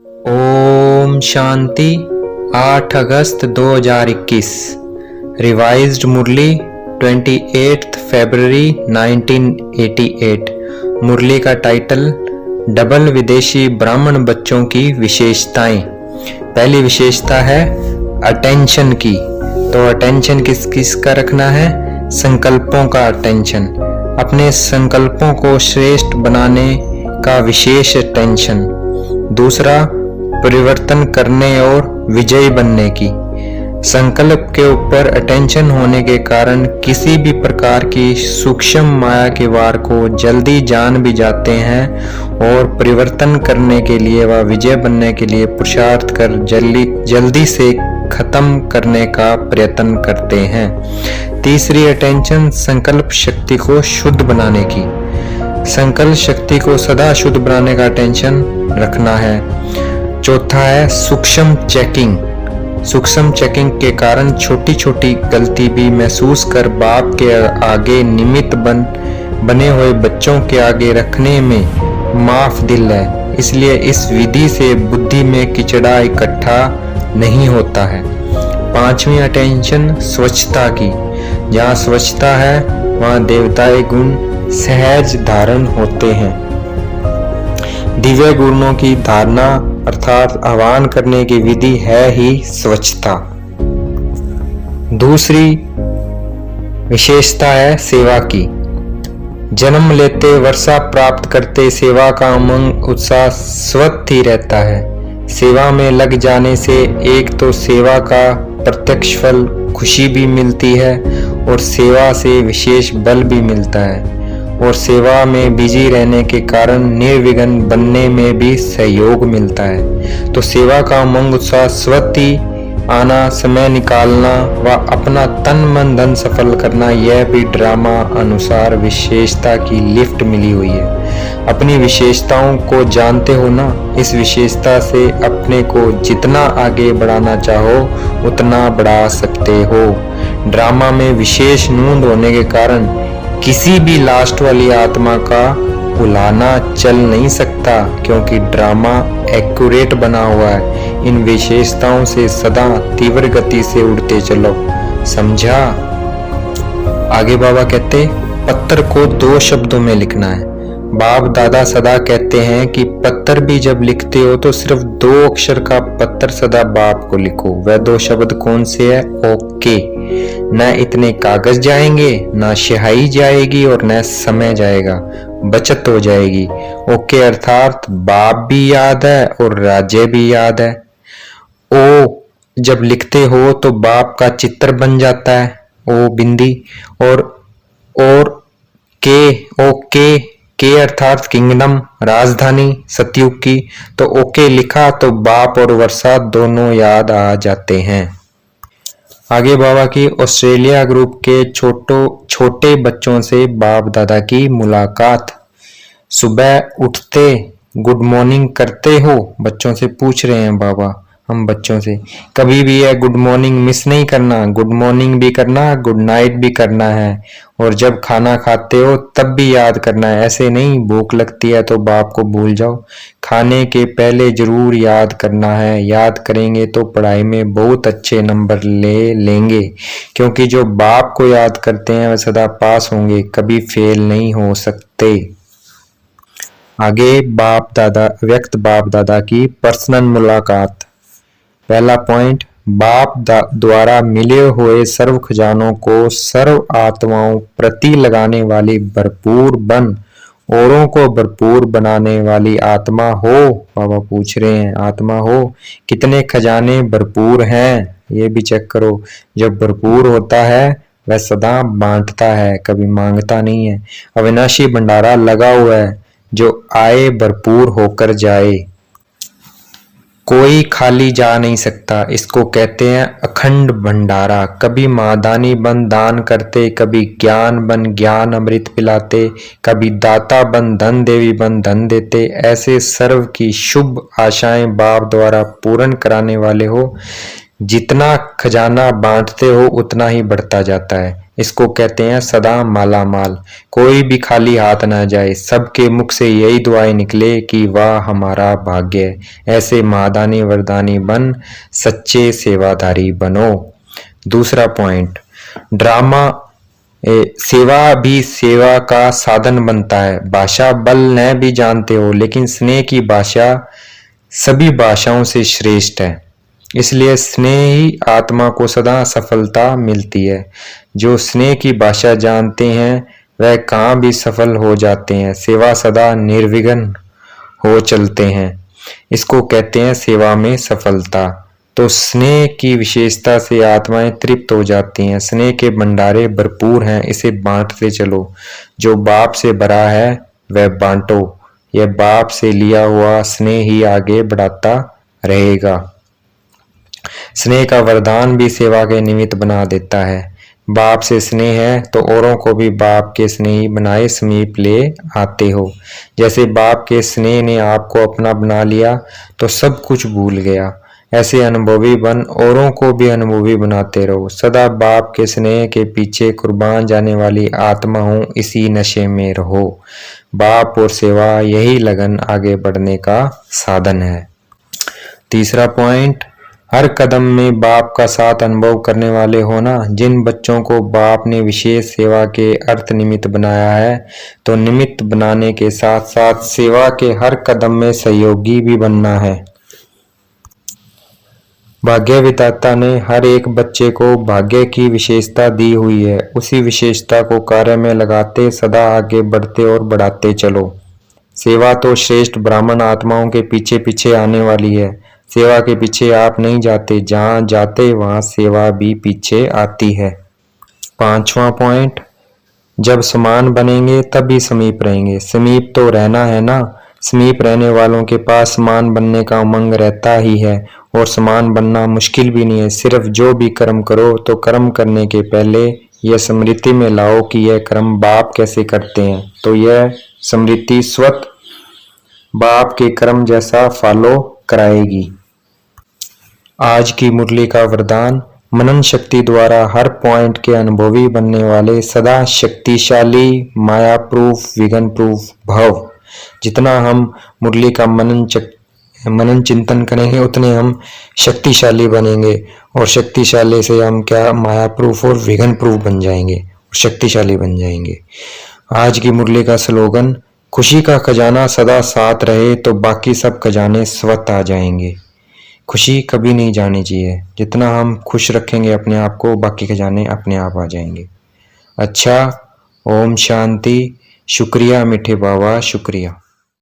ओम शांति। 8 अगस्त 2021 revised मुरली 28 फरवरी 1988। मुरली का title double विदेशी ब्राह्मण बच्चों की विशेषताएं। पहली विशेषता है अटेंशन की। तो अटेंशन किस किस का रखना है? संकल्पों का अटेंशन, अपने संकल्पों को श्रेष्ठ बनाने का विशेष अटेंशन। दूसरा, परिवर्तन करने और विजयी बनने की। संकल्प के ऊपर अटेंशन होने के कारण किसी भी प्रकार की सूक्ष्म माया के वार को जल्दी जान भी जाते हैं और परिवर्तन करने के लिए व विजय बनने के लिए पुरुषार्थ कर जल्दी से खत्म करने का प्रयत्न करते हैं। तीसरी अटेंशन संकल्प शक्ति को शुद्ध बनाने की। संकल्प शक्ति को सदा शुद्ध बनाने का अटेंशन रखना है। चौथा है सूक्ष्म चेकिंग। सूक्ष्म चेकिंग के कारण छोटी छोटी गलती भी महसूस कर बाप के आगे निमित्त बने हुए बच्चों के आगे रखने में माफ दिल है। इसलिए इस विधि से बुद्धि में किचड़ा इकट्ठा नहीं होता है। पांचवी अटेंशन स्वच्छता की। जहाँ स्वच्छता है वहाँ देवताई गुण सहज धारण होते हैं। दिव्य गुणों की धारणा अर्थात आह्वान करने की विधि है ही स्वच्छता। दूसरी विशेषता है सेवा की। जन्म लेते वर्षा प्राप्त करते सेवा का उमंग उत्साह स्वतः ही रहता है। सेवा में लग जाने से एक तो सेवा का प्रत्यक्ष फल खुशी भी मिलती है और सेवा से विशेष बल भी मिलता है और सेवा में बिजी रहने के कारण निर्विघ्न बनने में भी सहयोग मिलता है। तो सेवा का उमंग उत्साह स्वतः आना, समय निकालना व अपना तन मन धन सफल करना, यह भी ड्रामा अनुसार विशेषता की लिफ्ट मिली हुई है। अपनी विशेषताओं को जानते हो ना, इस विशेषता से अपने को जितना आगे बढ़ाना चाहो उतना बढ़ा सकते हो। ड्रामा में विशेष नूंद होने के कारण किसी भी लास्ट वाली आत्मा का बुलाना चल नहीं सकता, क्योंकि ड्रामा एक्यूरेट बना हुआ है। इन विशेषताओं से सदा तीव्र गति से उड़ते चलो, समझा? आगे बाबा कहते पत्थर को 2 शब्दों में लिखना है। बाप दादा सदा कहते हैं कि पत्थर भी जब लिखते हो तो सिर्फ 2 अक्षर का पत्थर सदा बाप को लिखो। वह 2 शब्द कौन से है? ओके। न इतने कागज जाएंगे, न स्याही जाएगी और न समय जाएगा, बचत हो जाएगी। ओके अर्थात बाप भी याद है और राज्य भी याद है। ओ जब लिखते हो तो बाप का चित्र बन जाता है, ओ बिंदी। और के अर्थात किंगडम, राजधानी सतयुग की। तो ओके लिखा तो बाप और वर्षा दोनों याद आ जाते हैं। आगे बाबा की ऑस्ट्रेलिया ग्रुप के छोटे बच्चों से बाप दादा की मुलाकात। सुबह उठते गुड मॉर्निंग करते हो? बच्चों से पूछ रहे हैं बाबा हम बच्चों से। कभी भी है गुड मॉर्निंग मिस नहीं करना। गुड मॉर्निंग भी करना, गुड नाइट भी करना है। और जब खाना खाते हो तब भी याद करना है। ऐसे नहीं भूख लगती है तो बाप को भूल जाओ। खाने के पहले जरूर याद करना है। याद करेंगे तो पढ़ाई में बहुत अच्छे नंबर ले लेंगे, क्योंकि जो बाप को याद करते हैं वह सदा पास होंगे, कभी फेल नहीं हो सकते। आगे बाप दादा की पर्सनल मुलाकात। पहला पॉइंट, बाप द्वारा मिले हुए सर्व खजानों को सर्व आत्माओं प्रति लगाने वाली भरपूर बन औरों को भरपूर बनाने वाली आत्मा हो। बाबा पूछ रहे हैं आत्मा हो, कितने खजाने भरपूर हैं ये भी चेक करो। जब भरपूर होता है वह सदा बांटता है, कभी मांगता नहीं है। अविनाशी भंडारा लगा हुआ है, जो आए भरपूर होकर जाए, कोई खाली जा नहीं सकता। इसको कहते हैं अखंड भंडारा। कभी मादानी बन दान करते, कभी ज्ञान बन ज्ञान अमृत पिलाते, कभी दाता बन धन देवी बन धन देते। ऐसे सर्व की शुभ आशाएं बाप द्वारा पूर्ण कराने वाले हो। जितना खजाना बांटते हो उतना ही बढ़ता जाता है। इसको कहते हैं सदा माला माल। कोई भी खाली हाथ ना जाए, सबके मुख से यही दुआएं निकले कि वाह हमारा भाग्य है। ऐसे महादानी वरदानी बन सच्चे सेवाधारी बनो। दूसरा पॉइंट, ड्रामा सेवा भी सेवा का साधन बनता है। भाषा बल न भी जानते हो, लेकिन स्नेह की भाषा सभी भाषाओं से श्रेष्ठ है। इसलिए स्नेह ही आत्मा को सदा सफलता मिलती है। जो स्नेह की भाषा जानते हैं वह कहाँ भी सफल हो जाते हैं। सेवा सदा निर्विघ्न हो चलते हैं। इसको कहते हैं सेवा में सफलता। तो स्नेह की विशेषता से आत्माएं तृप्त हो जाती हैं। स्नेह के भंडारे भरपूर हैं, इसे बांटते चलो। जो बाप से भरा है वह बांटो। यह बाप से लिया हुआ स्नेह ही आगे बढ़ाता रहेगा। स्नेह का वरदान भी सेवा के निमित्त बना देता है। बाप से स्नेह है तो औरों को भी बाप के स्नेही बनाए समीप ले आते हो। जैसे बाप के स्नेह ने आपको अपना बना लिया तो सब कुछ भूल गया। ऐसे अनुभवी बन औरों को भी अनुभवी बनाते रहो। सदा बाप के स्नेह के पीछे कुर्बान जाने वाली आत्मा हूँ, इसी नशे में रहो। बाप और सेवा यही लगन आगे बढ़ने का साधन है। तीसरा पॉइंट, हर कदम में बाप का साथ अनुभव करने वाले होना। जिन बच्चों को बाप ने विशेष सेवा के अर्थ निमित्त बनाया है, तो निमित्त बनाने के साथ साथ सेवा के हर कदम में सहयोगी भी बनना है। भाग्य विधाता ने हर एक बच्चे को भाग्य की विशेषता दी हुई है। उसी विशेषता को कार्य में लगाते सदा आगे बढ़ते और बढ़ाते चलो। सेवा तो श्रेष्ठ ब्राह्मण आत्माओं के पीछे पीछे आने वाली है। सेवा के पीछे आप नहीं जाते, जहां जाते वहां सेवा भी पीछे आती है। पांचवा पॉइंट, जब समान बनेंगे तभी समीप रहेंगे। समीप तो रहना है ना। समीप रहने वालों के पास समान बनने का उमंग रहता ही है, और समान बनना मुश्किल भी नहीं है। सिर्फ जो भी कर्म करो तो कर्म करने के पहले यह स्मृति में लाओ कि यह कर्म बाप कैसे करते हैं, तो यह स्मृति स्वतः बाप के कर्म जैसा फॉलो कराएगी। आज की मुरली का वरदान, मनन शक्ति द्वारा हर पॉइंट के अनुभवी बनने वाले सदा शक्तिशाली माया प्रूफ विघ्न प्रूफ भव। जितना हम मुरली का मनन चिंतन करेंगे उतने हम शक्तिशाली बनेंगे, और शक्तिशाली से हम क्या माया प्रूफ और विघ्न प्रूफ बन जाएंगे और शक्तिशाली बन जाएंगे। आज की मुरली का स्लोगन, खुशी का खजाना सदा साथ रहे तो बाकी सब खजाने स्वतः आ जाएंगे। खुशी कभी नहीं जानी चाहिए। जितना हम खुश रखेंगे अपने आप को, बाकी खजाने अपने आप आ जाएंगे। अच्छा, ओम शांति। शुक्रिया मीठे बाबा, शुक्रिया।